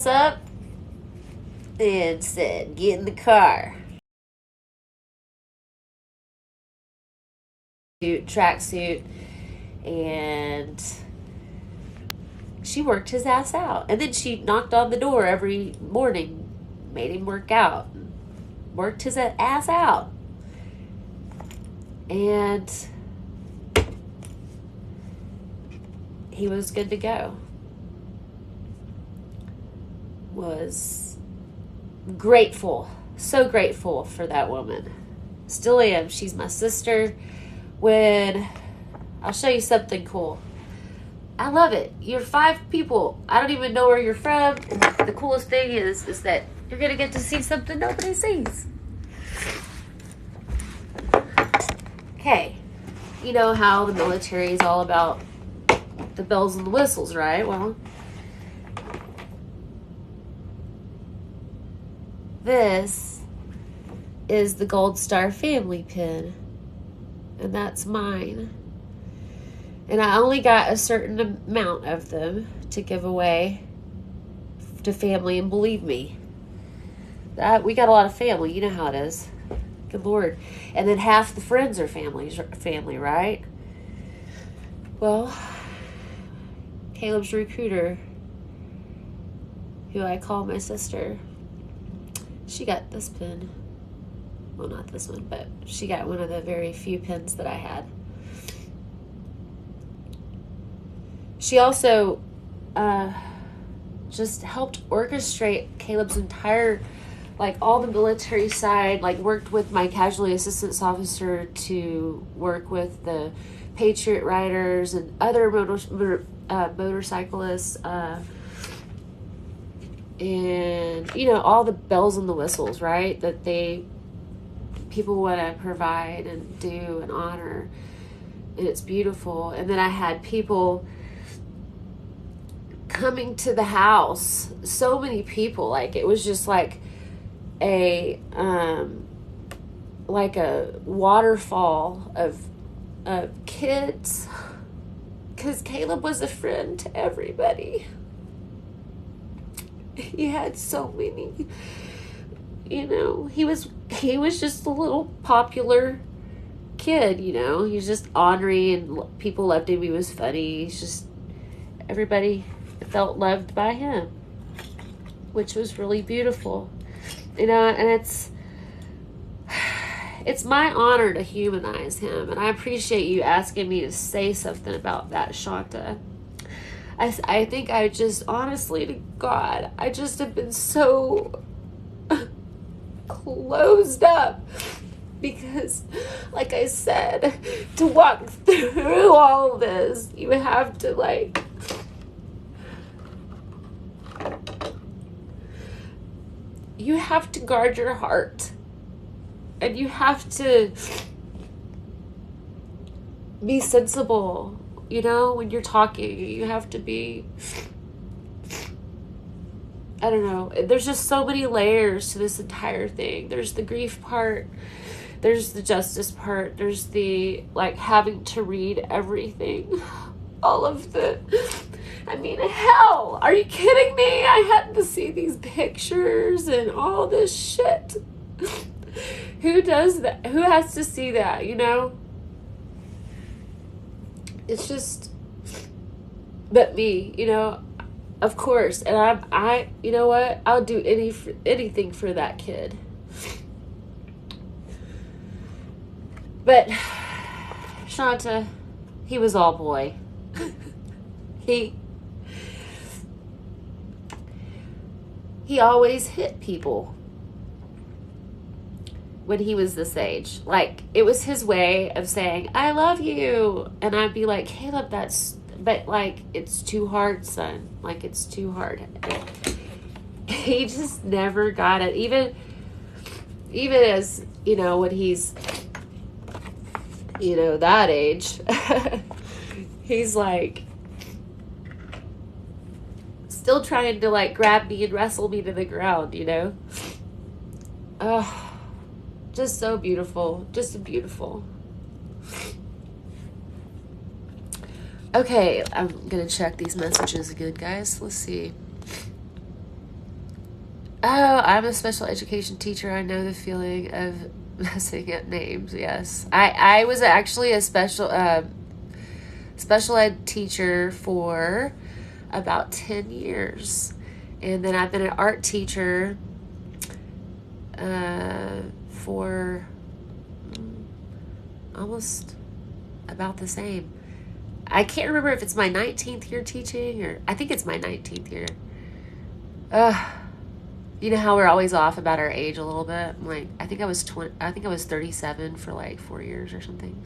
up and said, get in the car. Tracksuit, and she worked his ass out. And then she knocked on the door every morning, made him work out, worked his ass out. And he was good to go. Was grateful, so grateful for that woman. Still am. She's my sister. When I'll show you something cool. I love it. You're 5 people. I don't even know where you're from. And the coolest thing is that you're gonna get to see something nobody sees. Okay, you know how the military is all about the bells and the whistles, right? Well, this is the Gold Star family pin, and that's mine. And I only got a certain amount of them to give away to family, and believe me, that we got a lot of family. You know how it is. Good Lord. And then half the friends are family, right? Well, Caleb's recruiter, who I call my sister, she got this pin. Well, not this one, but she got one of the very few pins that I had. She also just helped orchestrate Caleb's entire, like, all the military side, like, worked with my casualty assistance officer to work with the Patriot riders and other motorcyclists, and, you know, all the bells and the whistles, right, that people want to provide and do and honor, and it's beautiful. And then I had people coming to the house, so many people, like, it was just like a waterfall of kids, because Caleb was a friend to everybody. He had so many, you know, he was just a little popular kid, you know, he was just ornery and people loved him. He was funny. He's just, everybody felt loved by him, which was really beautiful, you know. And it's my honor to humanize him, and I appreciate you asking me to say something about that, Shanta. I think I just, honestly to God, I just have been so closed up, because, like I said, to walk through all of this, you have to, like, you have to guard your heart, and you have to be sensible, you know, when you're talking. You have to be, I don't know, there's just so many layers to this entire thing. There's the grief part, there's the justice part, there's the, like, having to read everything, all of the, I mean, hell, are you kidding me? I had to see these pictures and all this shit. Who does that? Who has to see that, you know? It's just, but me, you know, of course. And I, you know what? I'll do anything for that kid. But Shanta, he was all boy. He always hit people when he was this age. Like, it was his way of saying, I love you. And I'd be like, Caleb, but, like, it's too hard, son. Like, it's too hard. He just never got it. Even as, you know, when he's, you know, that age, he's like, still trying to, like, grab me and wrestle me to the ground, you know? Oh, just so beautiful. Just beautiful. Okay, I'm gonna check these messages again, guys. Let's see. Oh, I'm a special education teacher. I know the feeling of messing up names. Yes, I was actually a special ed teacher for about 10 years, and then I've been an art teacher for almost about the same. I can't remember if it's my 19th year teaching, or I think it's my 19th year. You know how we're always off about our age a little bit? Like, I think I was 37 for like 4 years or something.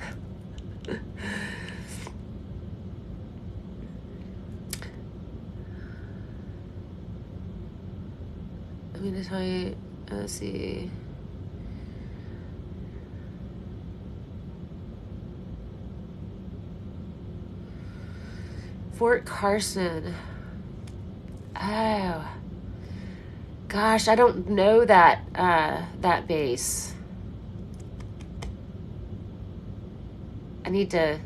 I'm going to tell you, let's see. Fort Carson. Oh. Gosh, I don't know that that base. I need to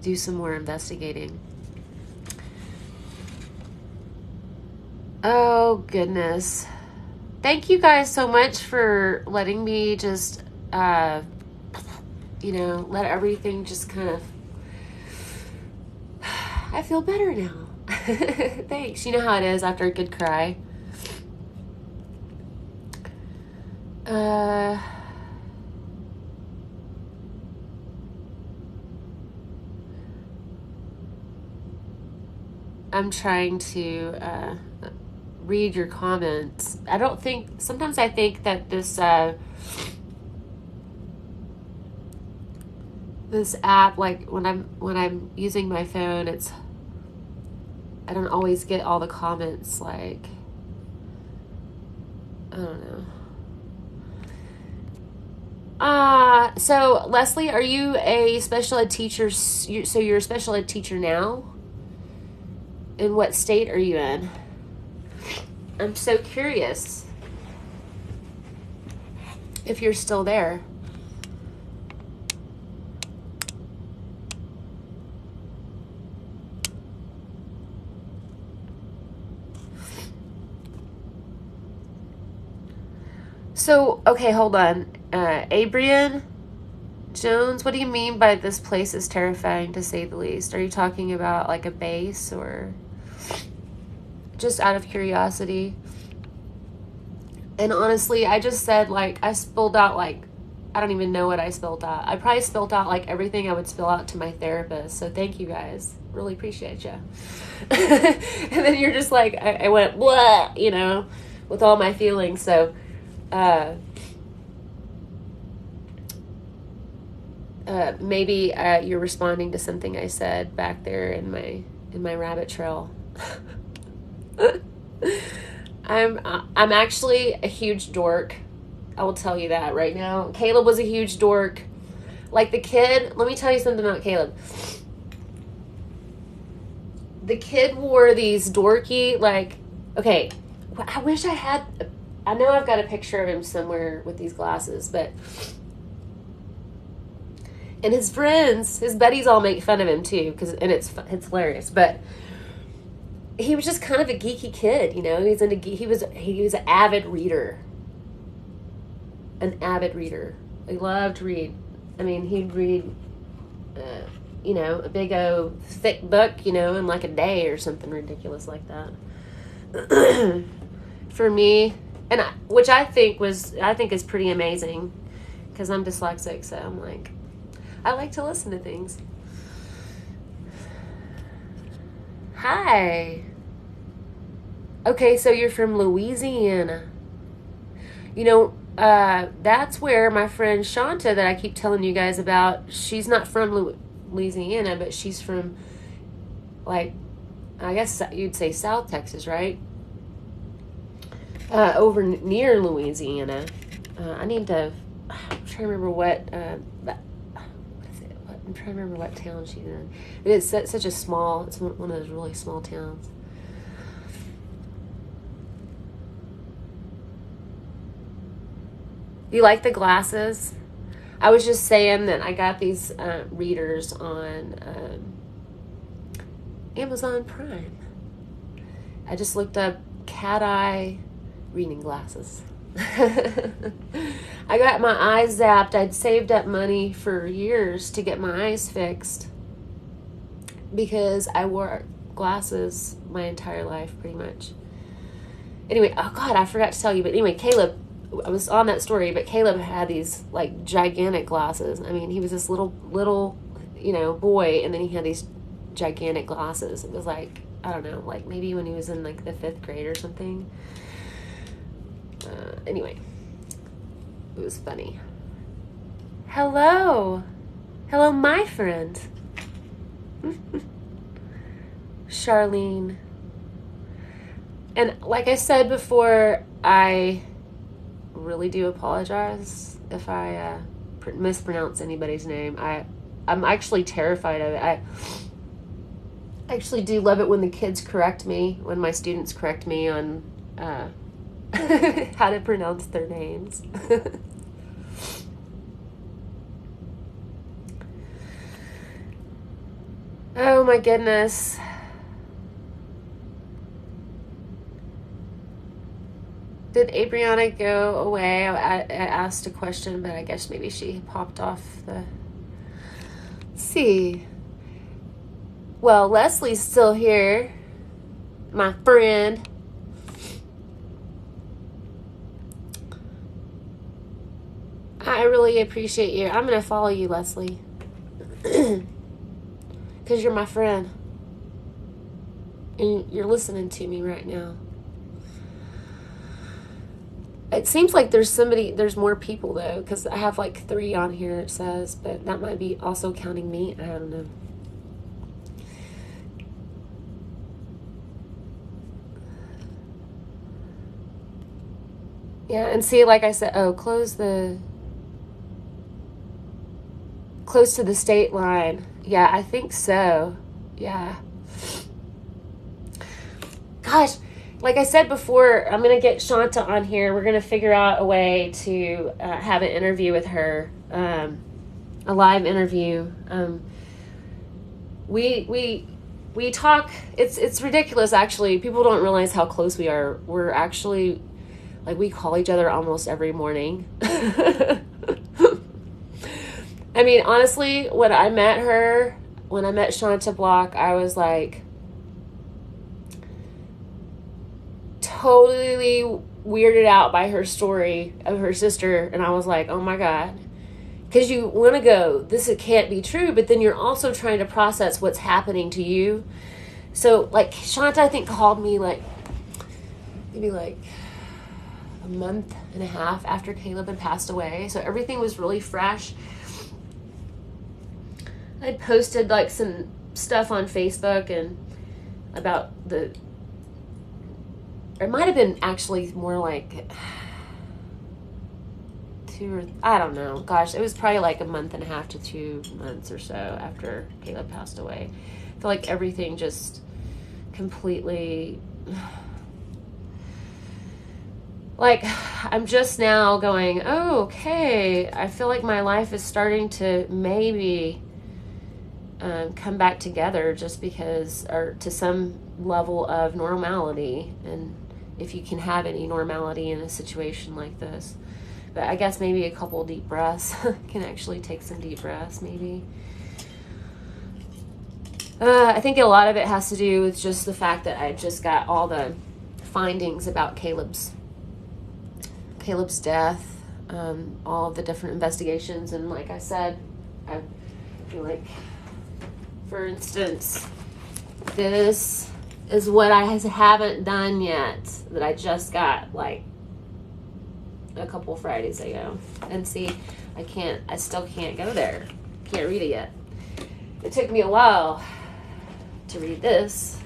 do some more investigating. Oh, goodness. Thank you guys so much for letting me just, let everything just kind of... I feel better now. Thanks. You know how it is after a good cry. I'm trying to read your comments. Sometimes I think that this app, like when I'm using my phone, I don't always get all the comments, like, I don't know. So Leslie, are you a special ed teacher? So you're a special ed teacher now? In what state are you in? I'm so curious if you're still there. So, okay, hold on. Abrian Jones, what do you mean by this place is terrifying, to say the least? Are you talking about like a base, or just out of curiosity? And honestly, I just said, like, I spilled out, like, I don't even know what I spilled out. I probably spilled out like everything I would spill out to my therapist. So thank you guys. Really appreciate you. And then you're just like, I went, blah, with all my feelings. So, maybe you're responding to something I said back there in my rabbit trail. I'm actually a huge dork. I will tell you that right now. Caleb was a huge dork. Like the kid, let me tell you something about Caleb. The kid wore these dorky, like, okay, I wish I had, I know I've got a picture of him somewhere with these glasses, but, and his friends, his buddies all make fun of him too, and it's hilarious, but he was just kind of a geeky kid, he was an avid reader. An avid reader. He loved to read. I mean, he'd read, a big old thick book, in like a day or something ridiculous like that. For me, which I think is pretty amazing, because I'm dyslexic, so I'm like, I like to listen to things. Hi. Okay, so you're from Louisiana. That's where my friend Shanta, that I keep telling you guys about, she's not from Louisiana, but she's from, like, I guess you'd say South Texas, right? Over near Louisiana. I'm trying to remember what I'm trying to remember what town she's in. It's such a small, it's one of those really small towns. You like the glasses? I was just saying that I got these readers on Amazon Prime. I just looked up cat eye reading glasses. I got my eyes zapped. I'd saved up money for years to get my eyes fixed because I wore glasses my entire life, pretty much. Anyway, oh God, I forgot to tell you, but anyway, Caleb, I was on that story, but Caleb had these like gigantic glasses. I mean, he was this little, boy, and then he had these gigantic glasses. It was like, I don't know, like maybe when he was in like the 5th grade or something. Anyway, it was funny. Hello, my friend. Charlene. And like I said before, I really do apologize if I mispronounce anybody's name. I'm actually terrified of it. I actually do love it when the kids correct me, when my students correct me on how to pronounce their names. Oh my goodness. Did Adriana go away? I asked a question, but I guess maybe she popped off the... Let's see. Well, Leslie's still here. My friend. I really appreciate you. I'm going to follow you, Leslie. Because you're my friend. And you're listening to me right now. It seems like there's more people though, because I have like 3 on here, it says, but that might be also counting me. I don't know. Yeah, and see, like I said, close to the state line. Yeah, I think so. Yeah. Gosh. Like I said before, I'm going to get Shanta on here. We're going to figure out a way to have an interview with her, a live interview. We talk, it's ridiculous actually. People don't realize how close we are. We're actually, like, we call each other almost every morning. I mean, honestly, when I met Shanta Block, I was like, totally weirded out by her story of her sister, and I was like, oh my God, because you want to go, it can't be true, but then you're also trying to process what's happening to you. So like Shanta, I think, called me like maybe like a month and a half after Caleb had passed away, so everything was really fresh. I posted like some stuff on Facebook and about it might have been actually more like 2 or... I don't know. Gosh, it was probably like a month and a half to 2 months or so after Caleb passed away. I feel like everything just completely... Like, I'm just now going, oh, okay. I feel like my life is starting to maybe come back together just because... or to some level of normality, and if you can have any normality in a situation like this. But I guess maybe a couple deep breaths can actually take some deep breaths, maybe. I think a lot of it has to do with just the fact that I just got all the findings about Caleb's death, all of the different investigations, and like I said, I feel like, for instance, this is what I haven't done yet, that I just got like a couple Fridays ago. And see, I still can't go there. Can't read it yet. It took me a while to read this.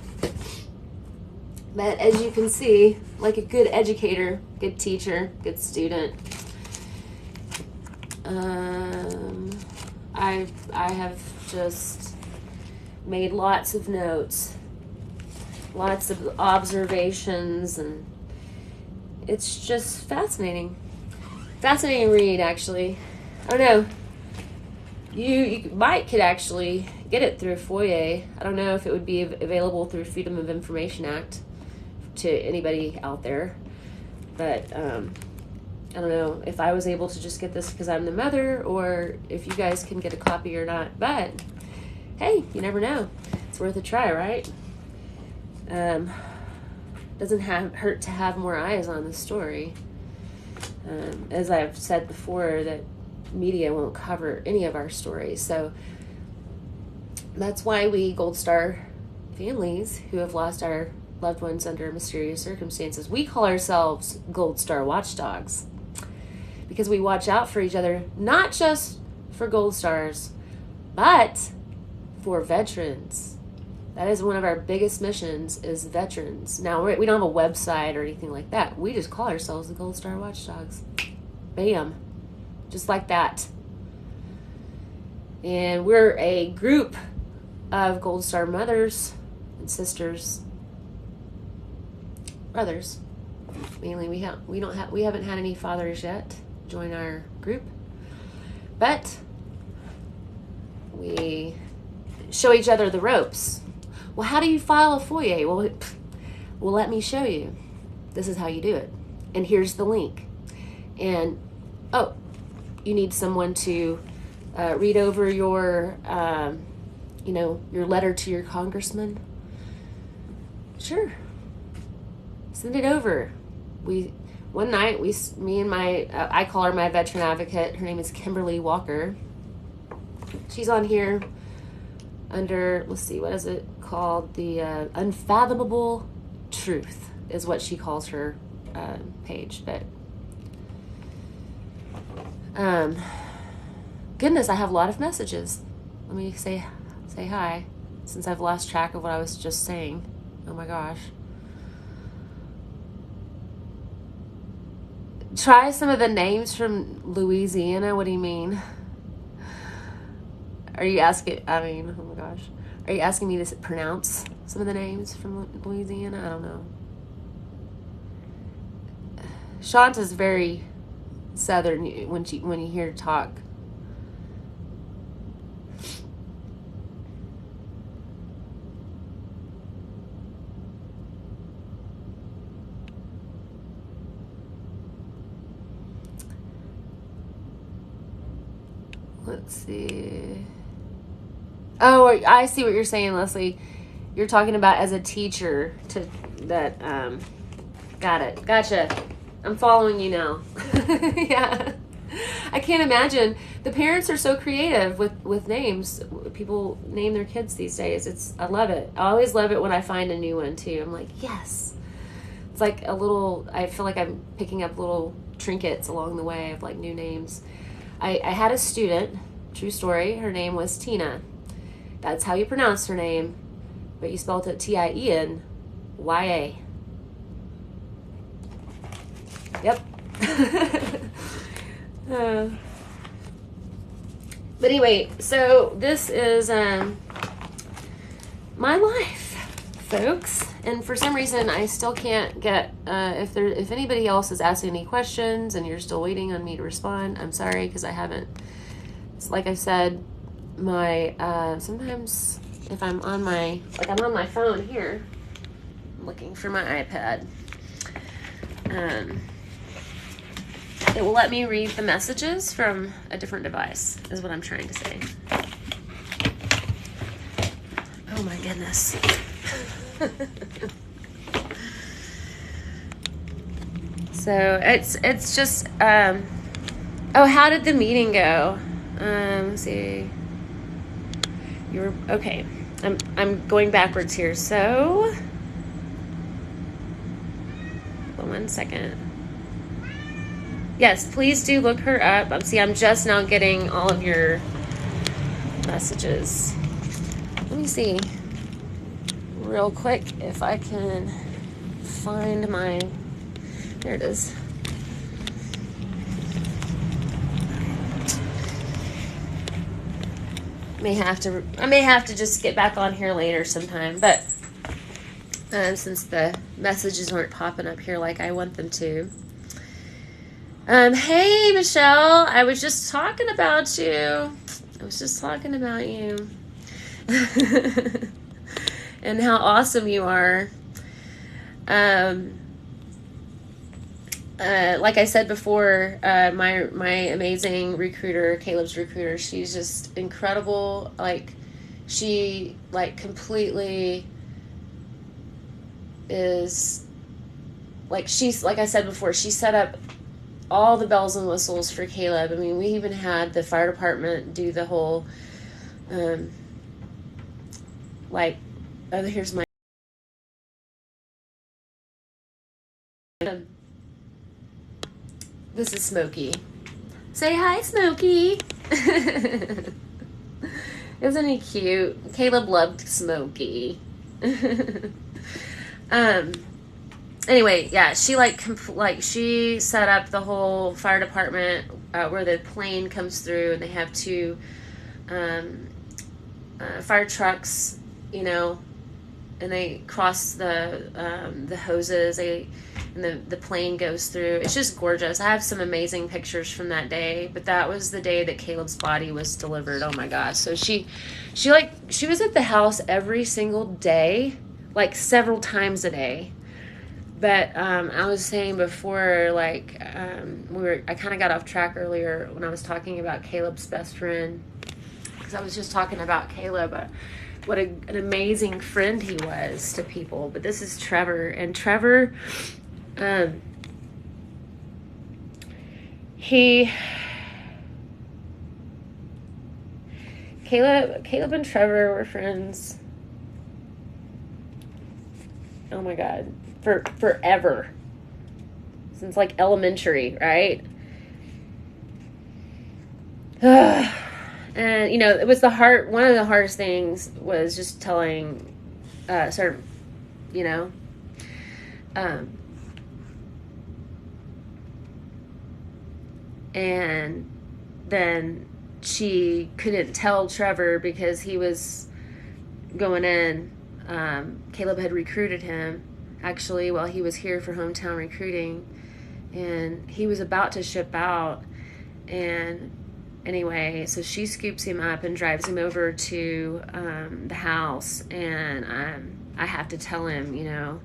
But as you can see, like a good educator, good teacher, good student, I have just made lots of notes, lots of observations, and it's just fascinating. Fascinating read, actually. I don't know. You might could actually get it through FOIA. I don't know if it would be available through Freedom of Information Act to anybody out there. But I don't know if I was able to just get this because I'm the mother, or if you guys can get a copy or not. But hey, you never know. It's worth a try, right? Doesn't hurt to have more eyes on the story. As I've said before, that media won't cover any of our stories. So that's why we Gold Star families who have lost our loved ones under mysterious circumstances, we call ourselves Gold Star Watchdogs. Because we watch out for each other, not just for Gold Stars, but for veterans. That is one of our biggest missions, is veterans. Now, we don't have a website or anything like that. We just call ourselves the Gold Star Watchdogs. Bam. Just like that. And we're a group of Gold Star mothers and sisters, brothers. Mainly, we haven't had any fathers yet join our group, but we show each other the ropes. Well, how do you file a FOIA? Well, let me show you. This is how you do it, and here's the link. And you need someone to read over your your letter to your congressman. Sure, send it over. One night, me and I call her my veteran advocate. Her name is Kimberly Walker. She's on here under, let's see, what is it called? The Unfathomable Truth is what she calls her page. But goodness, I have a lot of messages. Let me say hi, since I've lost track of what I was just saying. Oh my gosh. Try some of the names from Louisiana. What do you mean? Are you asking? Oh my gosh. Are you asking me to pronounce some of the names from Louisiana? I don't know. Shanta's very southern when you hear her talk. Let's see. Oh, I see what you're saying, Leslie. You're talking about as a teacher got it. Gotcha. I'm following you now. Yeah. I can't imagine. The parents are so creative with names. People name their kids these days. I love it. I always love it when I find a new one too. I'm like, yes. It's like I feel like I'm picking up little trinkets along the way of like new names. I had a student, true story, her name was Tina. That's how you pronounce her name, but you spelled it Tienya. Yep. But anyway, so this is my life, folks. And for some reason, I still can't get, if anybody else is asking any questions and you're still waiting on me to respond, I'm sorry, because I haven't. It's like I said, sometimes if I'm on my phone here, I'm looking for my iPad. It will let me read the messages from a different device, is what I'm trying to say. Oh my goodness. So it's just how did the meeting go? Let's see. You're okay. I'm going backwards here. So 1 second. Yes, please do look her up. I'm just now getting all of your messages. Let me see real quick if I can find my, there it is. I may have to just get back on here later sometime, but since the messages weren't popping up here like I want them to. Hey, Michelle, I was just talking about you. And how awesome you are. like I said before, my amazing recruiter, Caleb's recruiter, she's just incredible. Like, she like completely is like, she's like I said before, she set up all the bells and whistles for Caleb. I mean, we even had the fire department do the whole like, oh, here's my this is Smokey. Say hi, Smokey. Isn't he cute? Caleb loved Smokey. Anyway, yeah, she she set up the whole fire department where the plane comes through, and they have two fire trucks, you know, and they cross the hoses. And the plane goes through. It's just gorgeous. I have some amazing pictures from that day, but that was the day that Caleb's body was delivered. Oh my gosh. So she was at the house every single day, like several times a day. But I was saying before, like, I kind of got off track earlier when I was talking about Caleb's best friend, because I was just talking about Caleb, what an amazing friend he was to people. But this is Trevor, and Trevor, Caleb and Trevor were friends. Oh my God, forever, since like elementary, right? And you know, it was one of the hardest things was just telling, certain, you know, and then she couldn't tell Trevor because he was going in. Caleb had recruited him actually while he was here for hometown recruiting, and he was about to ship out. And anyway, so she scoops him up and drives him over to the house, and I have to tell him, you know,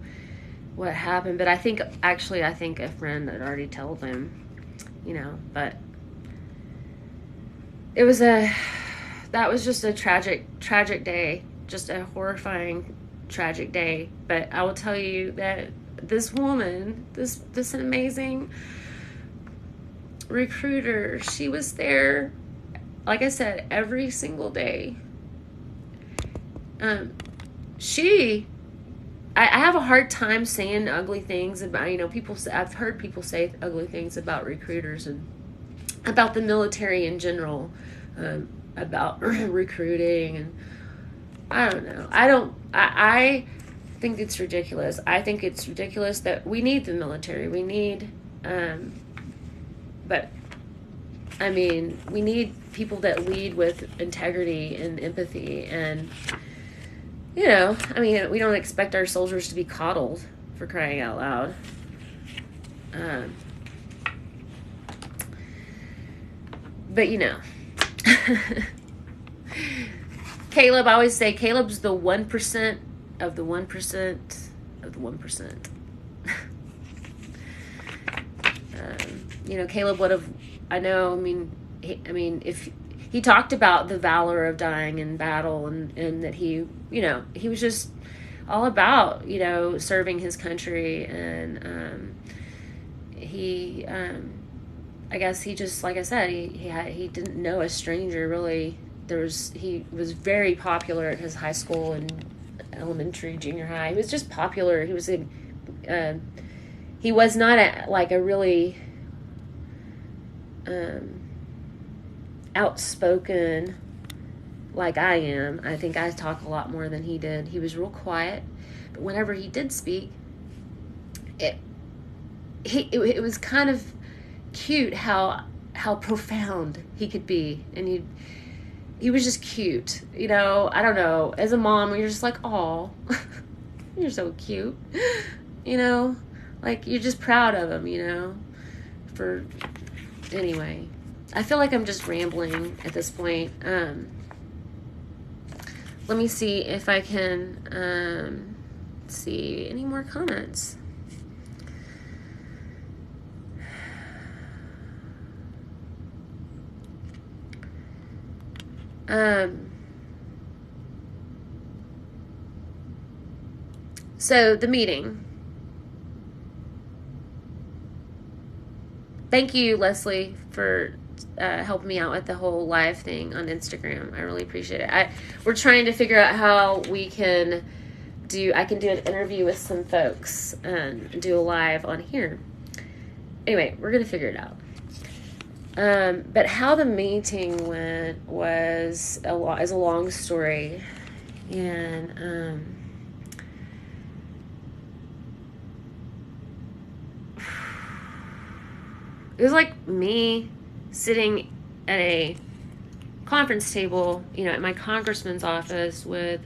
what happened. But I think a friend had already told him, you know. But that was just a tragic day, just a horrifying, tragic day. But I will tell you that this woman, this amazing recruiter, she was there, like I said, every single day. I have a hard time saying ugly things about, you know, I've heard people say ugly things about recruiters and about the military in general, about recruiting, and I don't know. I think it's ridiculous. I think it's ridiculous that we need the military. We need, but I mean, we need people that lead with integrity and empathy. And, you know, I mean, we don't expect our soldiers to be coddled, for crying out loud. But, you know, Caleb, I always say Caleb's the 1% of the 1% of the 1%. You know, Caleb would have, if he talked about the valor of dying in battle, and that he, you know, he was just all about, you know, serving his country. And I guess he just, like I said, he didn't know a stranger really. He was very popular at his high school and elementary, junior high. He was just popular. He was not a really outspoken like I am. I think I talk a lot more than he did. He was real quiet, but whenever he did speak, it was kind of cute how profound he could be. And he was just cute, you know. I don't know, as a mom, you're just like, oh, you're so cute, you know, like you're just proud of him, you know. Anyway, I feel like I'm just rambling at this point. Let me see if I can see any more comments. So the meeting. Thank you, Leslie, for helping me out with the whole live thing on Instagram. I really appreciate it. We're trying to figure out how we can I can do an interview with some folks and do a live on here. Anyway, we're going to figure it out. But how the meeting went is a long story. And it was like me sitting at a conference table, at my congressman's office with,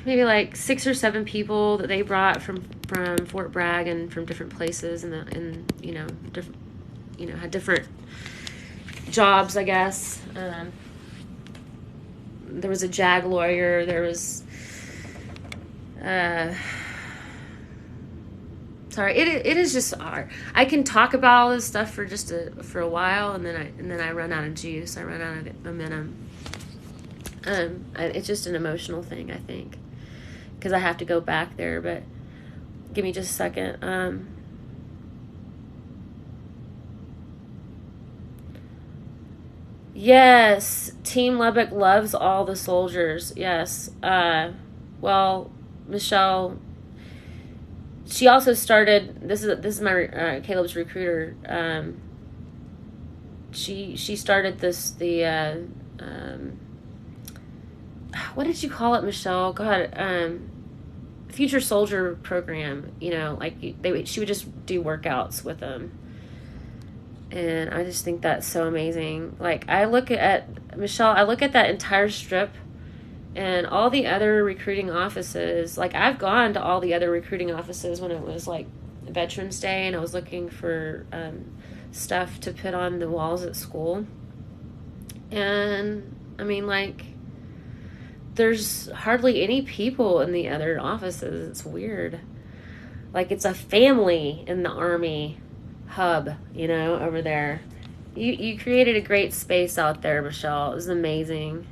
maybe like 6 or 7 people that they brought from Fort Bragg and from different places and different, had different jobs, I guess. There was a JAG lawyer. There was, sorry, it is just hard. I can talk about all this stuff for a while, and then I run out of juice. I run out of momentum. It's just an emotional thing, I think, because I have to go back there. But give me just a second. Yes, Team Lubbock loves all the soldiers. Yes. Well, Michelle, she also started. This is my Caleb's recruiter. She started what did you call it, Michelle? God, Future Soldier program. She would just do workouts with them, and I just think that's so amazing. Like, I look at Michelle. I look at that entire strip. And all the other recruiting offices, like, I've gone to all the other recruiting offices when it was like Veterans Day and I was looking for stuff to put on the walls at school. And I mean, like, there's hardly any people in the other offices. It's weird. Like, it's a family in the Army hub, over there. You created a great space out there, Michelle. It was amazing.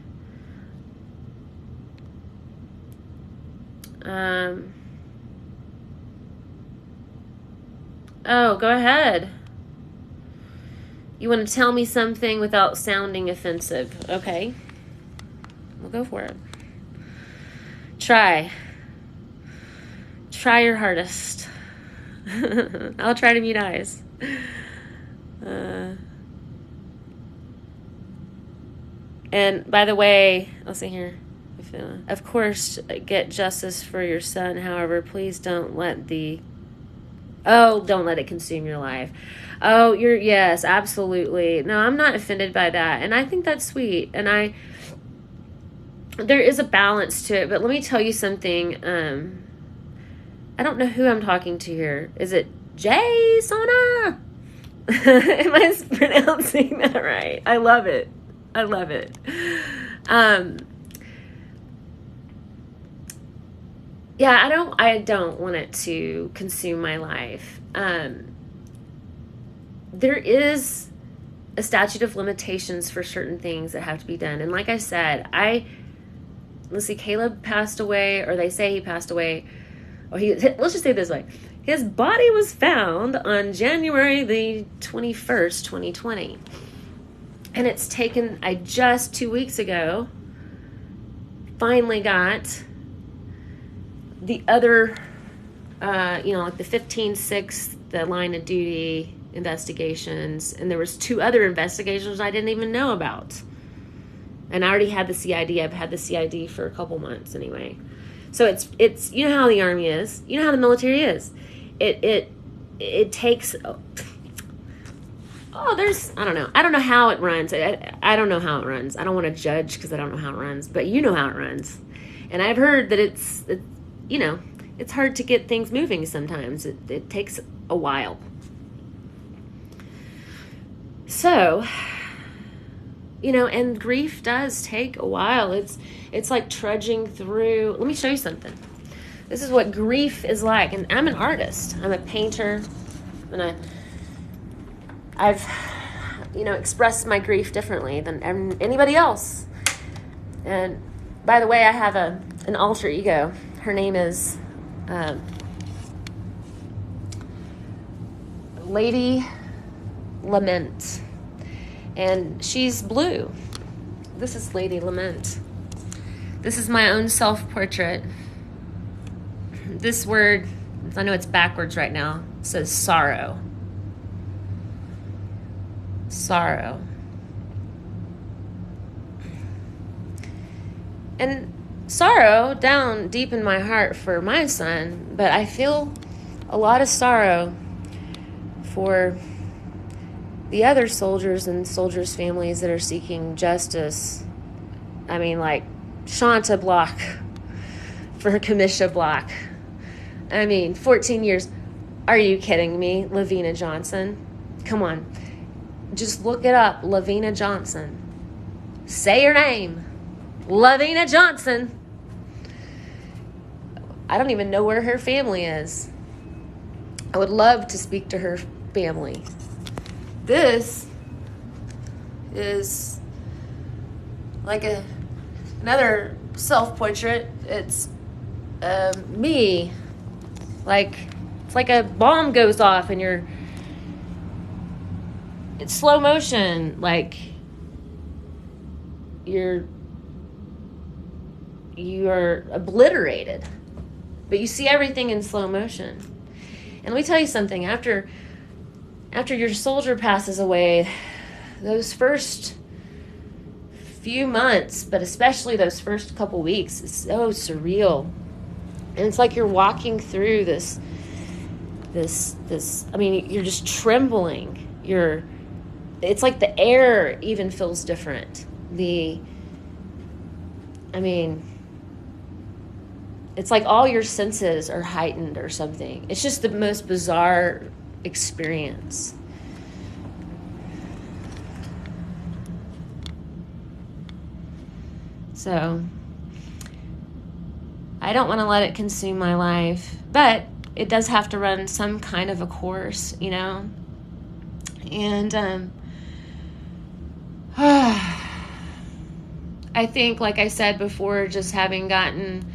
Oh, go ahead. You want to tell me something without sounding offensive. Okay. We'll go for it. Try your hardest. I'll try to mute eyes. And by the way, I'll see here. Of course, get justice for your son. However, please don't let it consume your life. Oh, yes, absolutely. No, I'm not offended by that. And I think that's sweet. And there is a balance to it. But let me tell you something. I don't know who I'm talking to here. Is it Jay Sona? Am I pronouncing that right? I love it. Yeah, I don't want it to consume my life. There is a statute of limitations for certain things that have to be done. And like I said, let's see, Caleb passed away, or they say he passed away. Let's just say it this way. His body was found on January the 21st, 2020. And it's taken, I just 2 weeks ago, finally got the other, like the 15-6, the line of duty investigations, and there was 2 other investigations I didn't even know about. And I already had the CID. I've had the CID for a couple months anyway. So it's you know how the Army is. You know how the military is. It takes. I don't know. I don't know how it runs. I don't know how it runs. I don't want to judge because I don't know how it runs. But you know how it runs. And I've heard that it's hard to get things moving sometimes. It takes a while. So, and grief does take a while. It's like trudging through. Let me show you something. This is what grief is like. And I'm an artist. I'm a painter. And I've expressed my grief differently than anybody else. And by the way, I have an alter ego. Her name is Lady Lament. And she's blue. This is Lady Lament. This is my own self-portrait. This word, I know it's backwards right now, says sorrow. Sorrow. And sorrow down deep in my heart for my son, but I feel a lot of sorrow for the other soldiers and soldiers' families that are seeking justice. I mean, like Shanta Block for Kamisha Block. 14 years. Are you kidding me? Lavina Johnson. Come on. Just look it up. Lavina Johnson. Say your name. Lavina Johnson. I don't even know where her family is. I would love to speak to her family. This is like another self-portrait. It's me. It's like a bomb goes off and it's slow motion. Like you are obliterated, but you see everything in slow motion. And let me tell you something, after your soldier passes away, those first few months, but especially those first couple weeks, is so surreal. And it's like you're walking through this, you're just trembling. It's like the air even feels different. It's like all your senses are heightened or something. It's just the most bizarre experience. So I don't want to let it consume my life, but it does have to run some kind of a course, And I think, like I said before, just having gotten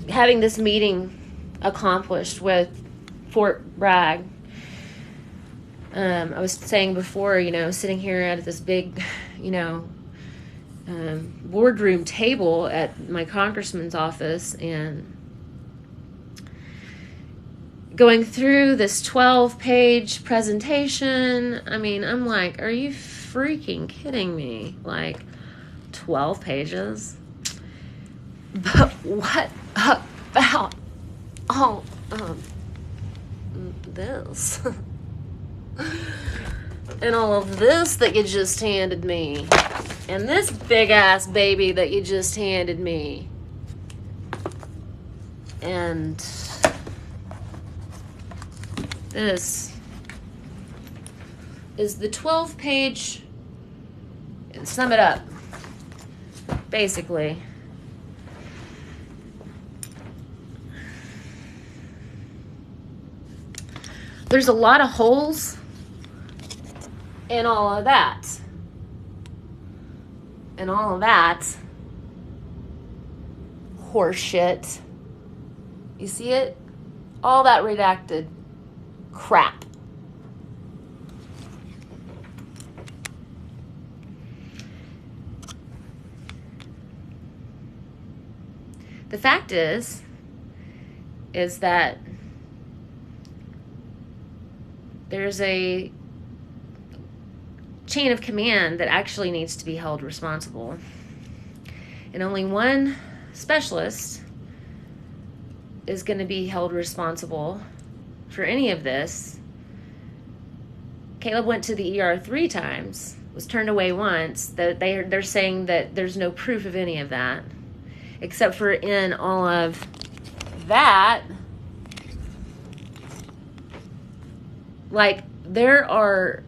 having this meeting accomplished with Fort Bragg. I was saying before, sitting here at this big, boardroom table at my congressman's office and going through this 12-page presentation. I'm like, are you freaking kidding me? 12 pages? But what about all this? And all of this that you just handed me. And this big-ass baby that you just handed me. And this is the 12-page, and sum it up, basically. There's a lot of holes in all of that. And all of that horseshit. You see it? All that redacted crap. The fact is that there's a chain of command that actually needs to be held responsible. And only one specialist is going to be held responsible for any of this. Caleb went to the ER 3 times, was turned away once. They're saying that there's no proof of any of that, except for in all of that. There are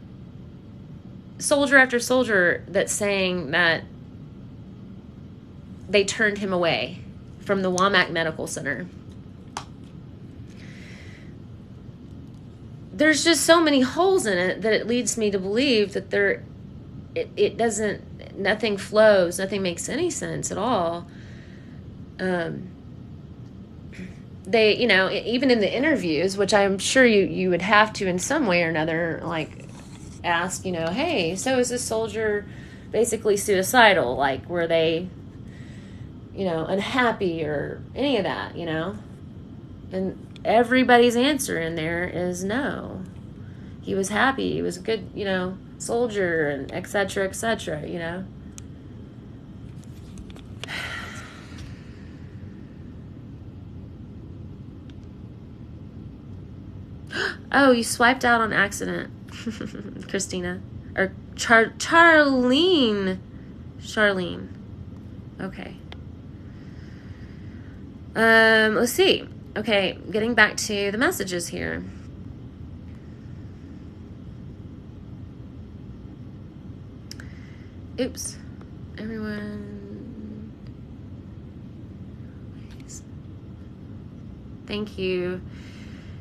soldier after soldier that's saying that they turned him away from the Womack Medical Center. There's just so many holes in it that it leads me to believe that it doesn't, nothing flows, nothing makes any sense at all. They, you know, even in the interviews, which I'm sure you would have to in some way or another, like, ask, you know, hey, so is this soldier basically suicidal? Like, were they, you know, unhappy or any of that, you know? And everybody's answer in there is no. He was happy. He was a good, you know, soldier, and et cetera, you know? Oh, you swiped out on accident, Christina. Or Charlene. Okay. Let's see. Okay, getting back to the messages here. Oops. Everyone. Thank you.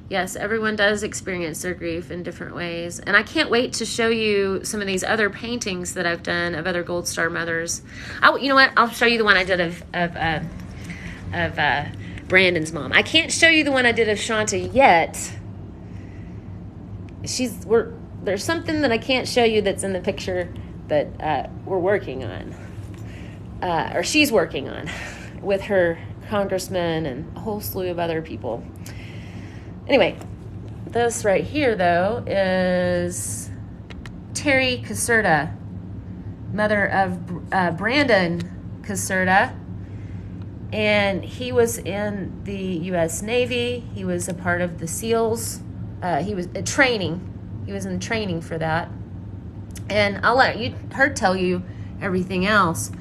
Yes, everyone does experience their grief in different ways. And I can't wait to show you some of these other paintings that I've done of other Gold Star mothers. You know what? I'll show you the one I did of Brandon's mom. I can't show you the one I did of Shanta yet. There's something that I can't show you that's in the picture that we're working on. Or she's working on with her congressman and a whole slew of other people. Anyway, this right here, though, is Terry Caserta, mother of Brandon Caserta. And he was in the U.S. Navy. He was a part of the SEALs. He was training. He was in training for that. And I'll let her tell you everything else.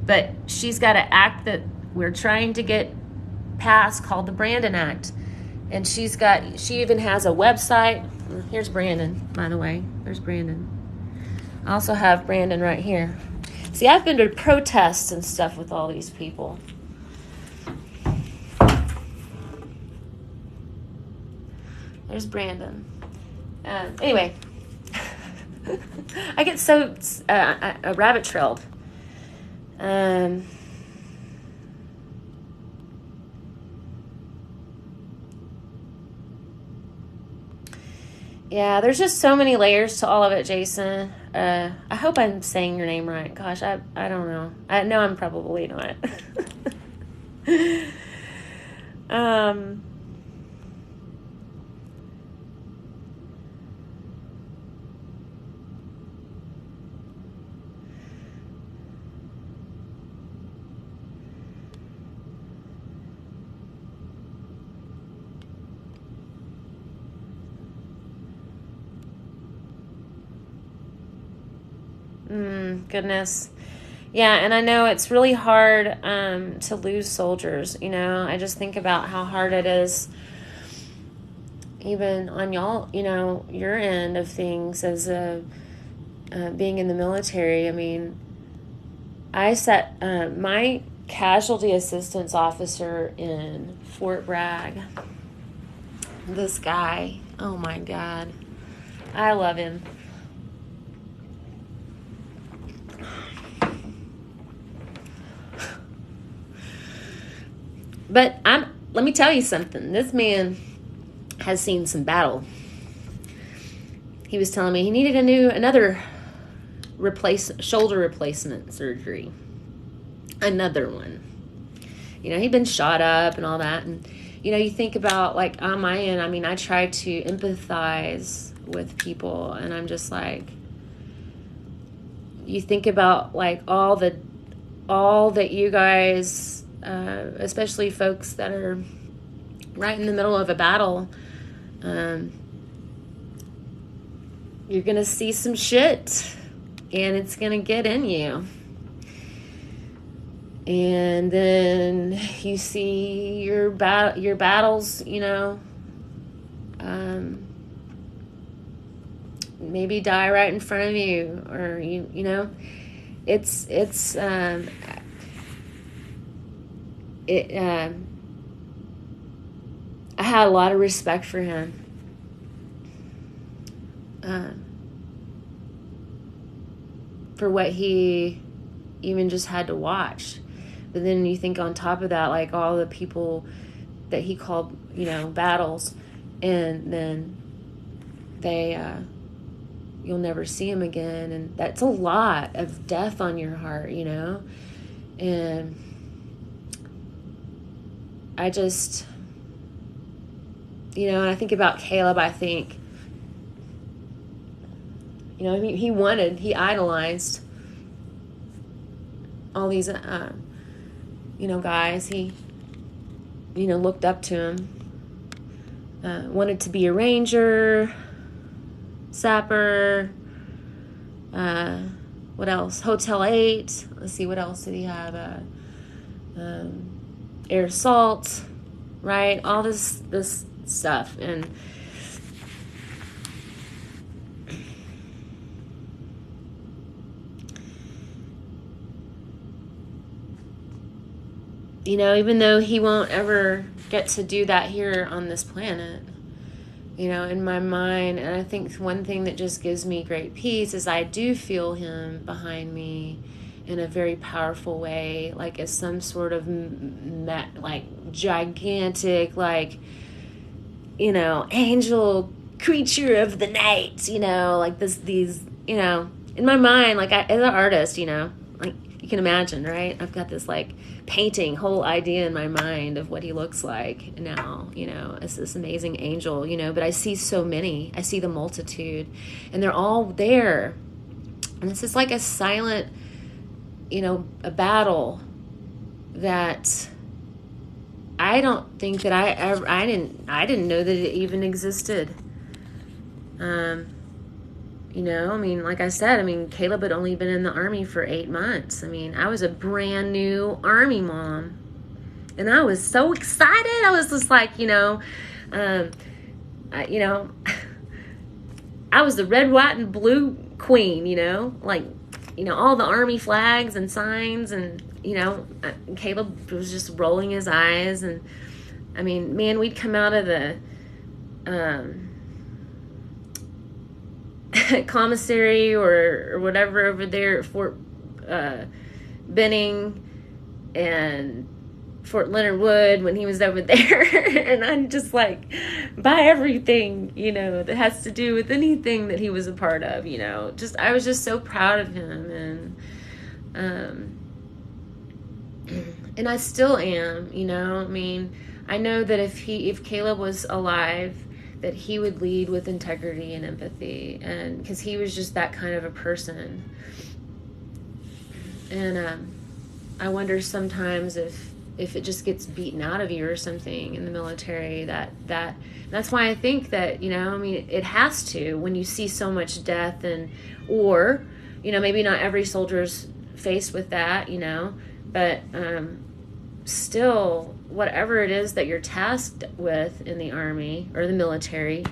But she's got an act that we're trying to get passed called the Brandon Act. And she even has a website. Here's Brandon, by the way. There's Brandon. I also have Brandon right here. See, I've been to protests and stuff with all these people. There's Brandon. Anyway, I get so rabbit trailed. Yeah, there's just so many layers to all of it, Jason. I hope I'm saying your name right. Gosh, I don't know. I know I'm probably not. Goodness. Yeah, and I know it's really hard to lose soldiers, you know. I just think about how hard it is even on y'all, you know, your end of things as being in the military. I mean, I set my casualty assistance officer in Fort Bragg. This guy, oh my God, I love him. But let me tell you something. This man has seen some battle. He was telling me he needed another shoulder replacement surgery. Another one. You know, he'd been shot up and all that. And, you know, you think about, like, on my end, I mean, I try to empathize with people. And I'm just like, you think about, like, all that you guys... especially folks that are right in the middle of a battle, you're going to see some shit, and it's going to get in you. And then you see your battles, you know, maybe die right in front of you, or you know, it's I had a lot of respect for him. For what he even just had to watch. But then you think on top of that, like all the people that he called, battles, and then you'll never see him again. And that's a lot of death on your heart, and I just, and I think about Caleb, I think, he idolized all these, guys. He, looked up to him, wanted to be a ranger, sapper, what else? Hotel 8. Let's see, what else did he have? Air assault, right? All this stuff. And even though he won't ever get to do that here on this planet, in my mind, and I think one thing that just gives me great peace is I do feel him behind me in a very powerful way, like as some sort of gigantic, angel creature of the night, like these, in my mind, like as an artist, like you can imagine, right? I've got this painting whole idea in my mind of what he looks like now, as this amazing angel, but I see so many. I see the multitude, and they're all there. And it's just like a silent, a battle that I don't think that I didn't know that it even existed. Like I said, Caleb had only been in the Army for 8 months. I was a brand new Army mom, and I was so excited. I was just like, I was the red, white, and blue queen, all the Army flags and signs, and, Caleb was just rolling his eyes. And, man, we'd come out of the, commissary or whatever over there at Fort Benning and Fort Leonard Wood when he was over there. And I'm just like, buy everything, that has to do with anything that he was a part of, I was just so proud of him. And I still am, I know that if Caleb was alive, that he would lead with integrity and empathy, and because he was just that kind of a person. And I wonder sometimes if it just gets beaten out of you or something in the military, that's why I think that, it has to, when you see so much death, or maybe not every soldier's faced with that, but still, whatever it is that you're tasked with in the Army or the military,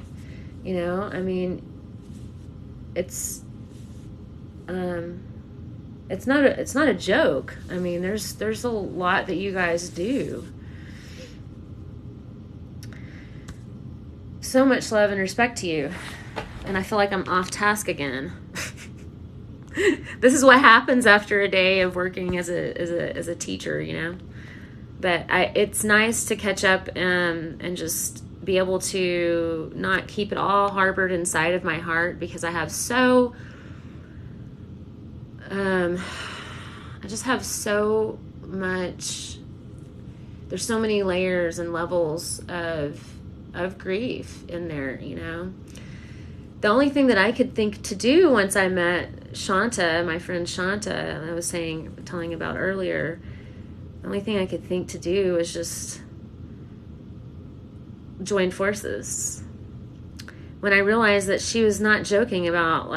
it's not a joke. There's a lot that you guys do. So much love and respect to you. And I feel like I'm off task again. This is what happens after a day of working as a teacher, But it's nice to catch up and just be able to not keep it all harbored inside of my heart, because I have I just have so much, there's so many layers and levels of grief in there, The only thing that I could think to do once I met Shanta, my friend Shanta, I was telling about earlier, the only thing I could think to do was just join forces. When I realized that she was not joking about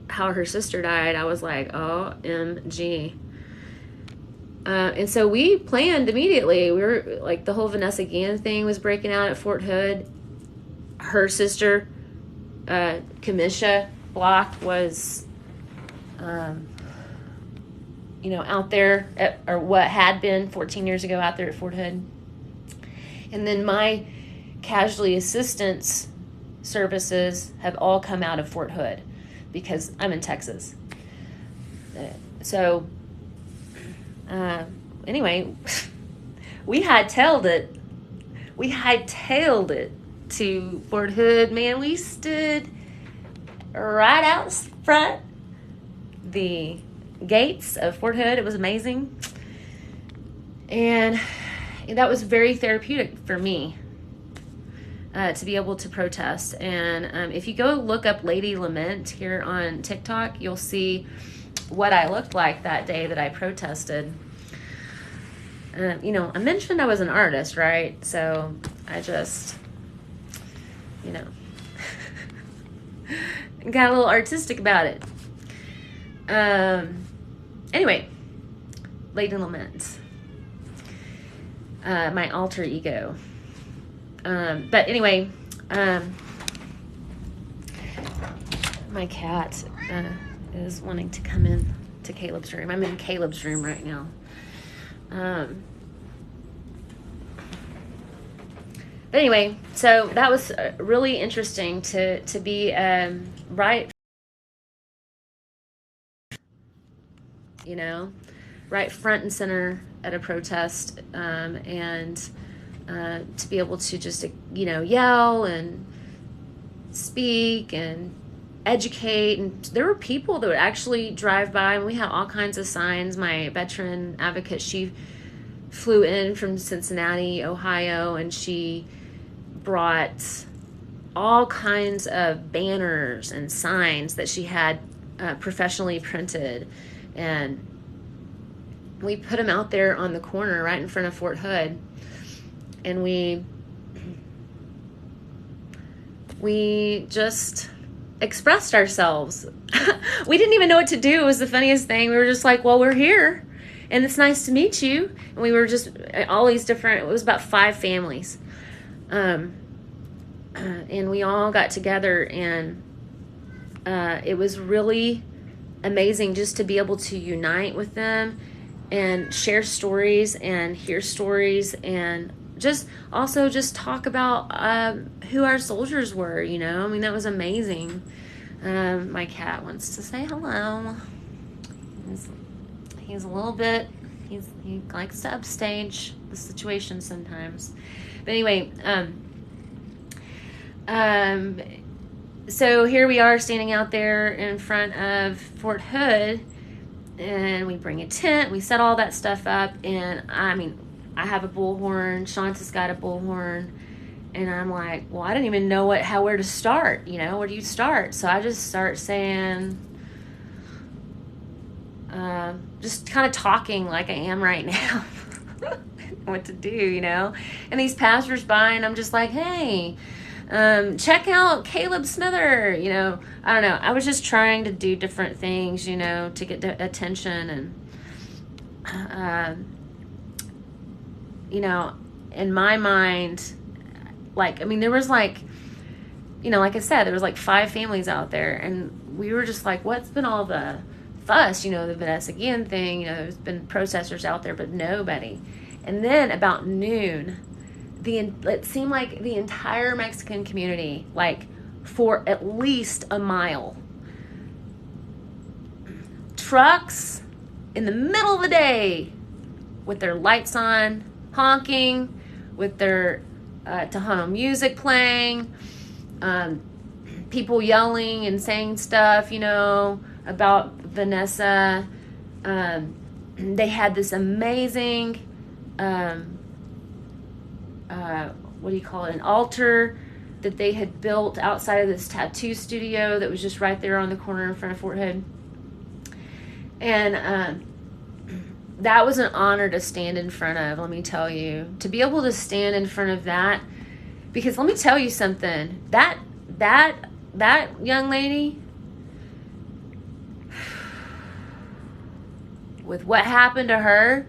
how her sister died, I was like, OMG. And so we planned immediately. We were the whole Vanessa Guillen thing was breaking out at Fort Hood. Her sister, Kamisha Block, was out there or what had been 14 years ago out there at Fort Hood. And then my casualty assistance services have all come out of Fort Hood because I'm in Texas. So, anyway, we hightailed it. We hightailed it to Fort Hood. Man, we stood right out front the gates of Fort Hood. It was amazing. And that was very therapeutic for me to be able to protest. And if you go look up Lady Lament here on TikTok, you'll see what I looked like that day that I protested. I mentioned I was an artist, right? So I just, got a little artistic about it. Anyway, Lady Lament. My alter ego. But anyway, my cat is wanting to come in to Caleb's room. I'm in Caleb's room right now. But anyway, so that was really interesting to be right front and center at a protest, and to be able to just yell and speak and educate. And there were people that would actually drive by, and we had all kinds of signs. My veteran advocate, she flew in from Cincinnati, Ohio, and she brought all kinds of banners and signs that she had professionally printed, and we put them out there on the corner right in front of Fort Hood, and we just expressed ourselves. We didn't even know what to do. It was the funniest thing. We were just like, well, we're here and it's nice to meet you. And we were just all these different, it was about 5 families. And we all got together, and it was really amazing just to be able to unite with them and share stories and hear stories, and just talk about who our soldiers were. That was amazing. My cat wants to say hello. He's a little bit, he likes to upstage the situation sometimes. But anyway, so here we are standing out there in front of Fort Hood, and we bring a tent, we set all that stuff up, and I have a bullhorn, Shanta's got a bullhorn, and I'm like, well, I didn't even know where to start, where do you start? So I just start saying, just kind of talking like I am right now, what to do, and these passersby, and I'm just like, hey, check out Caleb Smither, I don't know. I was just trying to do different things, to get attention. And, in my mind, there was like I said, there was like 5 families out there, and we were just like, what's been all the fuss, the Vanessa Guillen thing, there's been protesters out there, but nobody. And then about noon, it seemed like the entire Mexican community, for at least a mile, trucks in the middle of the day with their lights on, honking, with their Tejano music playing, people yelling and saying stuff, about Vanessa. They had this amazing an altar that they had built outside of this tattoo studio that was just right there on the corner in front of Fort Hood. And that was an honor to stand in front of, let me tell you. To be able to stand in front of that, because let me tell you something, that young lady, with what happened to her,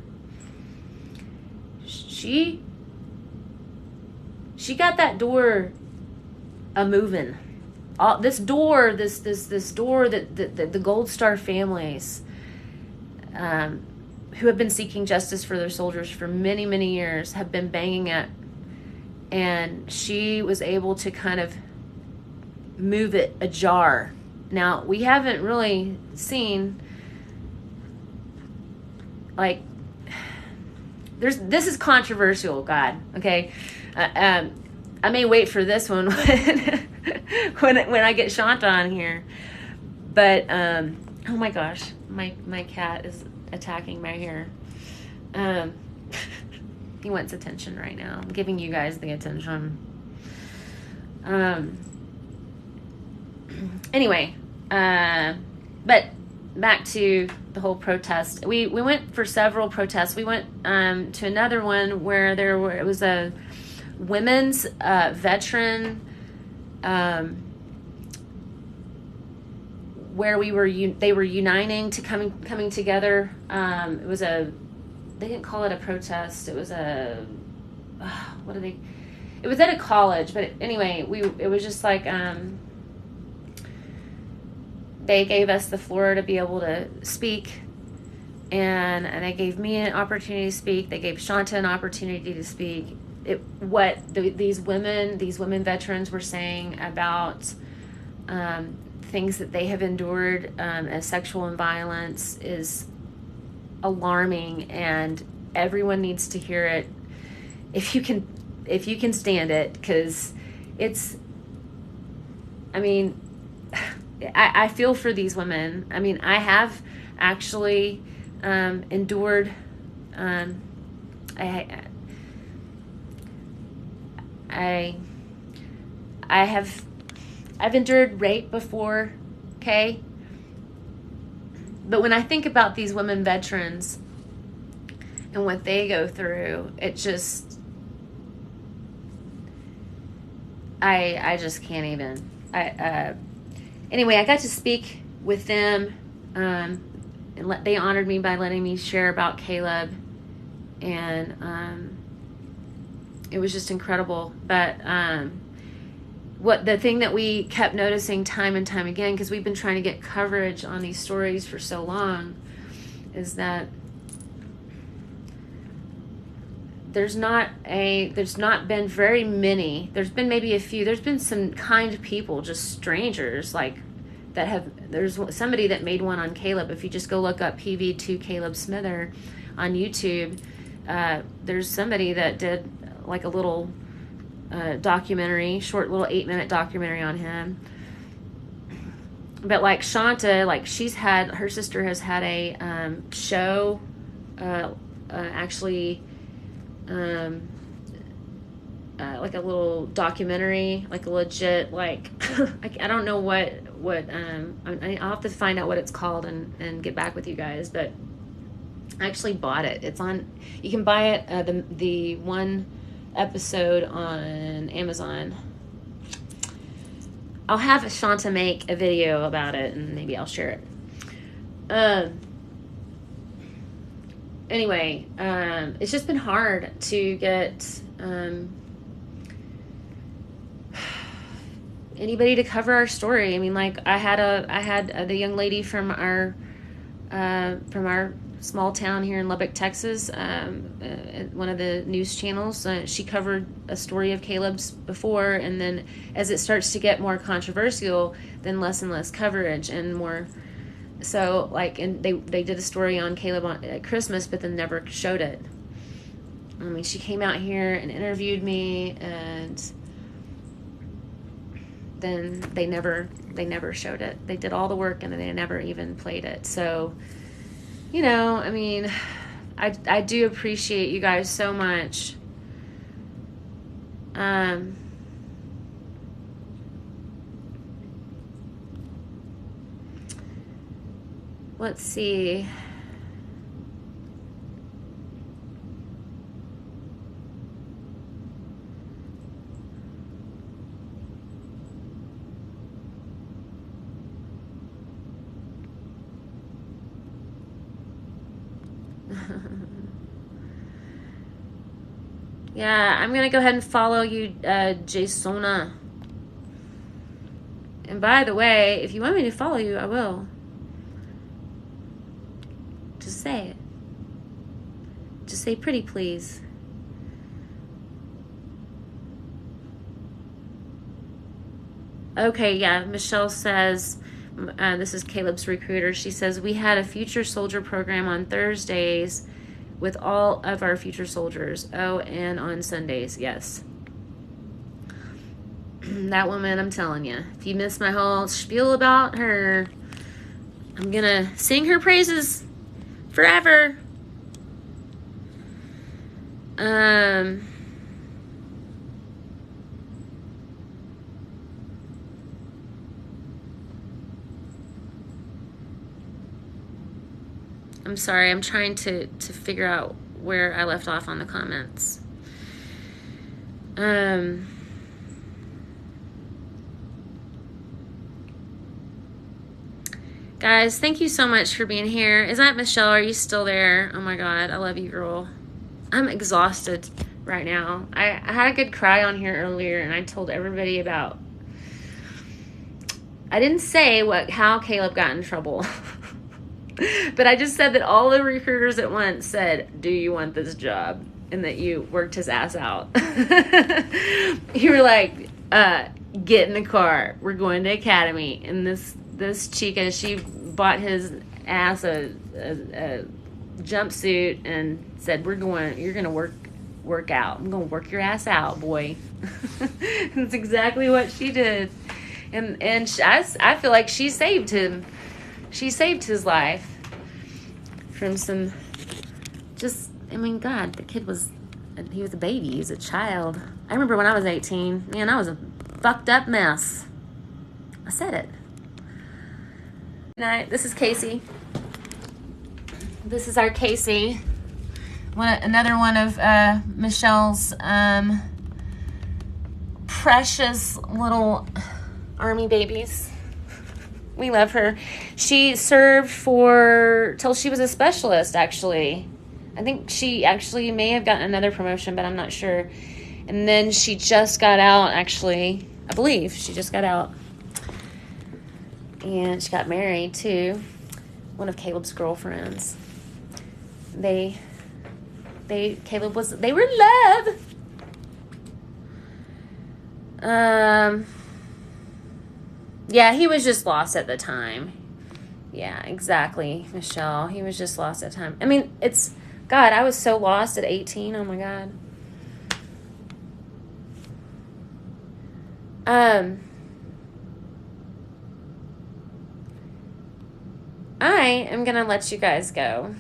she got that door a-moving. This door that the Gold Star families, who have been seeking justice for their soldiers for many, many years, have been banging it. And she was able to kind of move it ajar. Now, we haven't really seen, like, this is controversial, God, okay? I may wait for this one when I get Shanta on here. But, oh my gosh, my cat is attacking my hair. He wants attention right now. I'm giving you guys the attention. Anyway, but back to the whole protest. We went for several protests. We went to another one where it was a women's veteran, where they were uniting to coming together. It was they didn't call it a protest. It was it was at a college, but anyway, it was just like, they gave us the floor to be able to speak, and they gave me an opportunity to speak. They gave Shanta an opportunity to speak. These women veterans were saying about things that they have endured as sexual and violence is alarming, and everyone needs to hear it if you can stand it, because it's, I mean, I feel for these women. I mean, I have actually endured I've endured rape before, okay? But when I think about these women veterans and what they go through, it just, I just can't even. Anyway, I got to speak with them, and they honored me by letting me share about Caleb, and it was just incredible. But the thing that we kept noticing time and time again, because we've been trying to get coverage on these stories for so long, is that there's not been very many. There's been maybe a few. There's been some kind people, just strangers, like that have. There's somebody that made one on Caleb. If you just go look up PV2 Caleb Smither on YouTube, there's somebody that did like a little documentary, short little 8-minute documentary on him. But like Shanta, like her sister has had a show, actually. Like a little documentary, like a legit, like I don't know what I'll have to find out what it's called and get back with you guys. But I actually bought it. It's on. You can buy it. The one episode on Amazon. I'll have Shanta make a video about it, and maybe I'll share it. Anyway, it's just been hard to get anybody to cover our story. I mean, like I had the young lady from our small town here in Lubbock, Texas, one of the news channels. She covered a story of Caleb's before, and then as it starts to get more controversial, then less and less coverage and more. So, like, and they did a story on Caleb at Christmas, but then never showed it. I mean, she came out here and interviewed me, and then they never showed it. They did all the work, and then they never even played it. So, you know, I mean, I do appreciate you guys so much. Let's see. Yeah, I'm going to go ahead and follow you, Jasona. And by the way, if you want me to follow you, I will. Just Just say it. Just say pretty please. Okay, yeah, Michelle says, this is Caleb's recruiter. She says, we had a future soldier program on Thursdays with all of our future soldiers. Oh, and on Sundays, yes. That woman, I'm telling you, if you missed my whole spiel about her, I'm going to sing her praises forever. I'm sorry, I'm trying to figure out where I left off on the comments. Guys, thank you so much for being here. Is that Michelle? Are you still there? Oh my God, I love you, girl. I'm exhausted right now. I had a good cry on here earlier, and I told everybody about... I didn't say how Caleb got in trouble. But I just said that all the recruiters at once said, do you want this job? And that you worked his ass out. You were like, get in the car. We're going to Academy. And this chica, she bought his ass a jumpsuit and said, you're going to work out. I'm going to work your ass out, boy. That's exactly what she did. And I feel like she saved him. She saved his life from some, God, the kid he was a baby. He was a child. I remember when I was 18, man, I was a fucked up mess. I said it. Good night. This is Casey. This is our Casey. Another one of Michelle's precious little army babies. We love her. She served till she was a specialist, actually. I think she actually may have gotten another promotion, but I'm not sure. And then she just got out, actually. I believe she just got out. And she got married, too. One of Caleb's girlfriends. They were in love. Yeah, he was just lost at the time. Yeah, exactly, Michelle. He was just lost at the time. I mean, God, I was so lost at 18. Oh, my God. I am going to let you guys go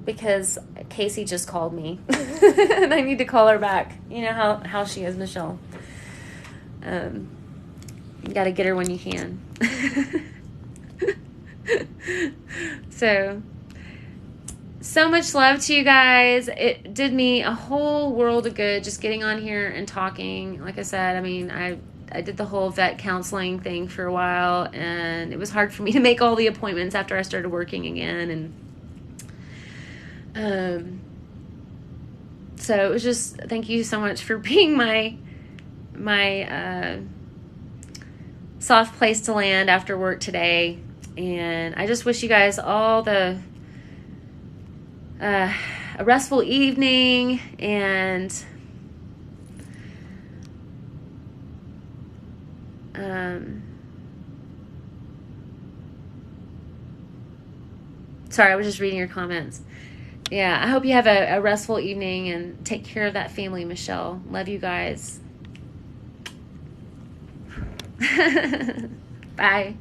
because Casey just called me. And I need to call her back. You know how she is, Michelle. You got to get her when you can. So much love to you guys. It did me a whole world of good just getting on here and talking. Like I said, I mean, I did the whole vet counseling thing for a while, and it was hard for me to make all the appointments after I started working again. And so it was just, thank you so much for being my soft place to land after work today. And I just wish you guys all a restful evening, and sorry, I was just reading your comments. Yeah, I hope you have a restful evening, and take care of that family, Michelle. Love you guys. Bye.